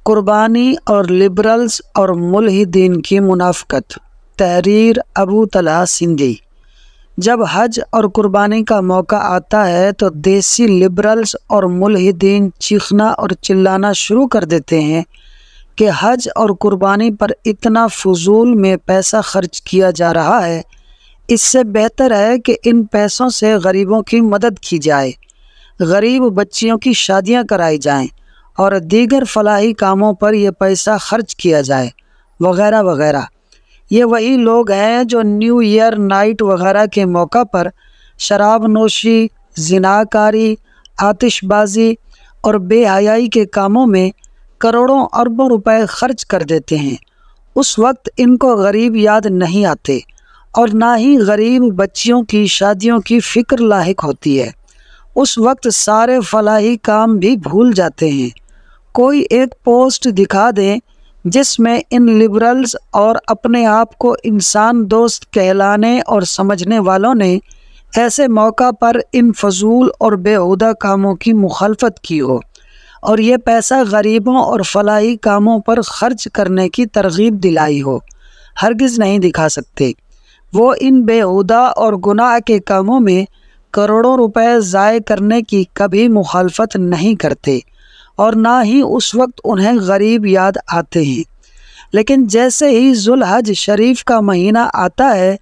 قربانی اور لبرلز اور ملحدین کی منافقت۔ تحریر ابو طلحہ سندھی۔ جب حج اور قربانی کا موقع آتا ہے تو دیسی لبرلز اور ملحدین چیخنا اور چلانا شروع کر دیتے ہیں کہ حج اور قربانی پر اتنا فضول میں پیسہ خرچ کیا جا رہا ہے، اس سے بہتر ہے کہ ان پیسوں سے غریبوں کی مدد کی جائے، غریب بچیوں کی شادیاں کرائی جائیں اور دیگر فلاحی کاموں پر یہ پیسہ خرچ کیا جائے، وغیرہ وغیرہ۔ یہ وہی لوگ ہیں جو نیو ایئر نائٹ وغیرہ کے موقع پر شراب نوشی، زناکاری، آتش بازی اور بے حیائی کے کاموں میں کروڑوں اربوں روپے خرچ کر دیتے ہیں۔ اس وقت ان کو غریب یاد نہیں آتے اور نہ ہی غریب بچیوں کی شادیوں کی فکر لاحق ہوتی ہے۔ اس وقت سارے فلاحی کام بھی بھول جاتے ہیں۔ کوئی ایک پوسٹ دکھا دیں جس میں ان لبرلز اور اپنے آپ کو انسان دوست کہلانے اور سمجھنے والوں نے ایسے موقع پر ان فضول اور بیہودہ کاموں کی مخالفت کی ہو اور یہ پیسہ غریبوں اور فلاحی کاموں پر خرچ کرنے کی ترغیب دلائی ہو، ہرگز نہیں دکھا سکتے۔ وہ ان بیہودہ اور گناہ کے کاموں میں کروڑوں روپے ضائع کرنے کی کبھی مخالفت نہیں کرتے اور نہ ہی اس وقت انہیں غریب یاد آتے ہیں۔ لیکن جیسے ہی ذوالحج شریف کا مہینہ آتا ہے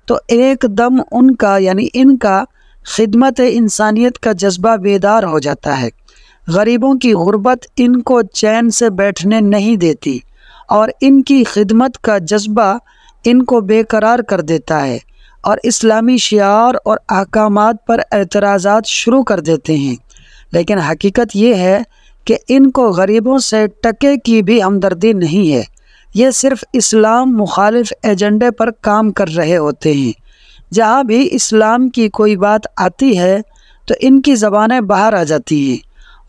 تو ایک دم ان کا خدمت انسانیت کا جذبہ بیدار ہو جاتا ہے۔ غریبوں کی غربت ان کو چین سے بیٹھنے نہیں دیتی اور ان کی خدمت کا جذبہ ان کو بے قرار کر دیتا ہے اور اسلامی شعار اور احکامات پر اعتراضات شروع کر دیتے ہیں۔ لیکن حقیقت یہ ہے کہ ان کو غریبوں سے ٹکے کی بھی ہمدردی نہیں ہے۔ یہ صرف اسلام مخالف ایجنڈے پر کام کر رہے ہوتے ہیں۔ جہاں بھی اسلام کی کوئی بات آتی ہے تو ان کی زبانیں باہر آ جاتی ہیں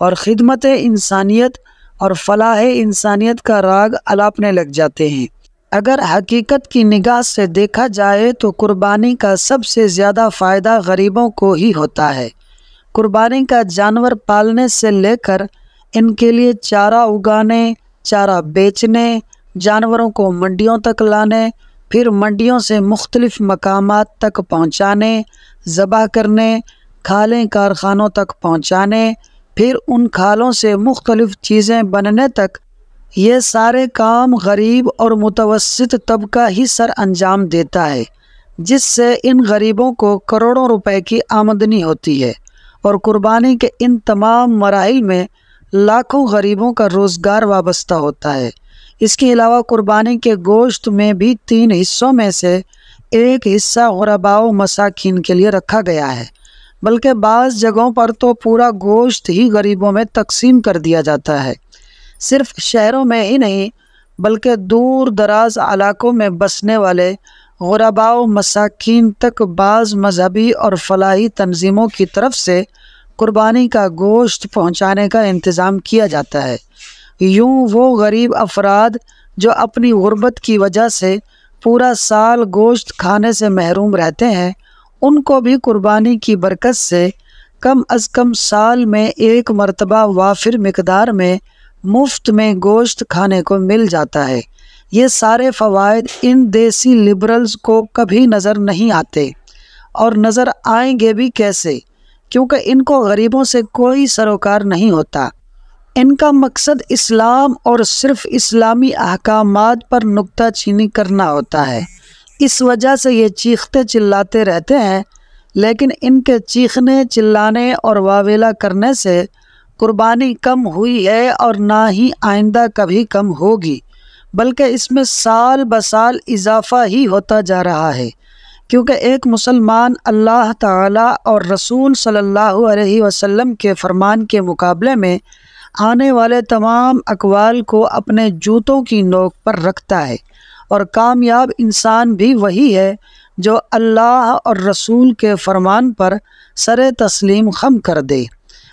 اور خدمت انسانیت اور فلاح انسانیت کا راگ الاپنے لگ جاتے ہیں۔ اگر حقیقت کی نگاہ سے دیکھا جائے تو قربانی کا سب سے زیادہ فائدہ غریبوں کو ہی ہوتا ہے۔ قربانی کا جانور پالنے سے لے کر ان کے لیے چارہ اگانے، چارہ بیچنے، جانوروں کو منڈیوں تک لانے، پھر منڈیوں سے مختلف مقامات تک پہنچانے، ذبح کرنے، کھالیں کارخانوں تک پہنچانے، پھر ان کھالوں سے مختلف چیزیں بننے تک، یہ سارے کام غریب اور متوسط طبقہ ہی سر انجام دیتا ہے، جس سے ان غریبوں کو کروڑوں روپے کی آمدنی ہوتی ہے اور قربانی کے ان تمام مراحل میں لاکھوں غریبوں کا روزگار وابستہ ہوتا ہے۔ اس کے علاوہ قربانی کے گوشت میں بھی 3 حصوں میں سے ایک حصہ غرباء و مساکین کے لیے رکھا گیا ہے، بلکہ بعض جگہوں پر تو پورا گوشت ہی غریبوں میں تقسیم کر دیا جاتا ہے۔ صرف شہروں میں ہی نہیں بلکہ دور دراز علاقوں میں بسنے والے غرباء و مساکین تک بعض مذہبی اور فلاحی تنظیموں کی طرف سے قربانی کا گوشت پہنچانے کا انتظام کیا جاتا ہے۔ یوں وہ غریب افراد جو اپنی غربت کی وجہ سے پورا سال گوشت کھانے سے محروم رہتے ہیں، ان کو بھی قربانی کی برکت سے کم از کم سال میں ایک مرتبہ وافر مقدار میں مفت میں گوشت کھانے کو مل جاتا ہے۔ یہ سارے فوائد ان دیسی لبرلز کو کبھی نظر نہیں آتے اور نظر آئیں گے بھی کیسے، کیونکہ ان کو غریبوں سے کوئی سروکار نہیں ہوتا۔ ان کا مقصد اسلام اور صرف اسلامی احکامات پر نکتہ چینی کرنا ہوتا ہے۔ اس وجہ سے یہ چیختے چلاتے رہتے ہیں، لیکن ان کے چیخنے، چلانے اور واویلا کرنے سے قربانی کم ہوئی ہے اور نہ ہی آئندہ کبھی کم ہوگی، بلکہ اس میں سال بسال اضافہ ہی ہوتا جا رہا ہے، کیونکہ ایک مسلمان اللہ تعالیٰ اور رسول صلی اللہ علیہ وسلم کے فرمان کے مقابلے میں آنے والے تمام اقوال کو اپنے جوتوں کی نوک پر رکھتا ہے، اور کامیاب انسان بھی وہی ہے جو اللہ اور رسول کے فرمان پر سر تسلیم خم کر دے۔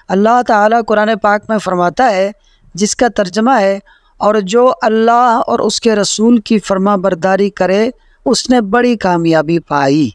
اللہ تعالیٰ قرآن پاک میں فرماتا ہے، جس کا ترجمہ ہے، اور جو اللہ اور اس کے رسول کی فرما برداری کرے اس نے بڑی کامیابی پائی۔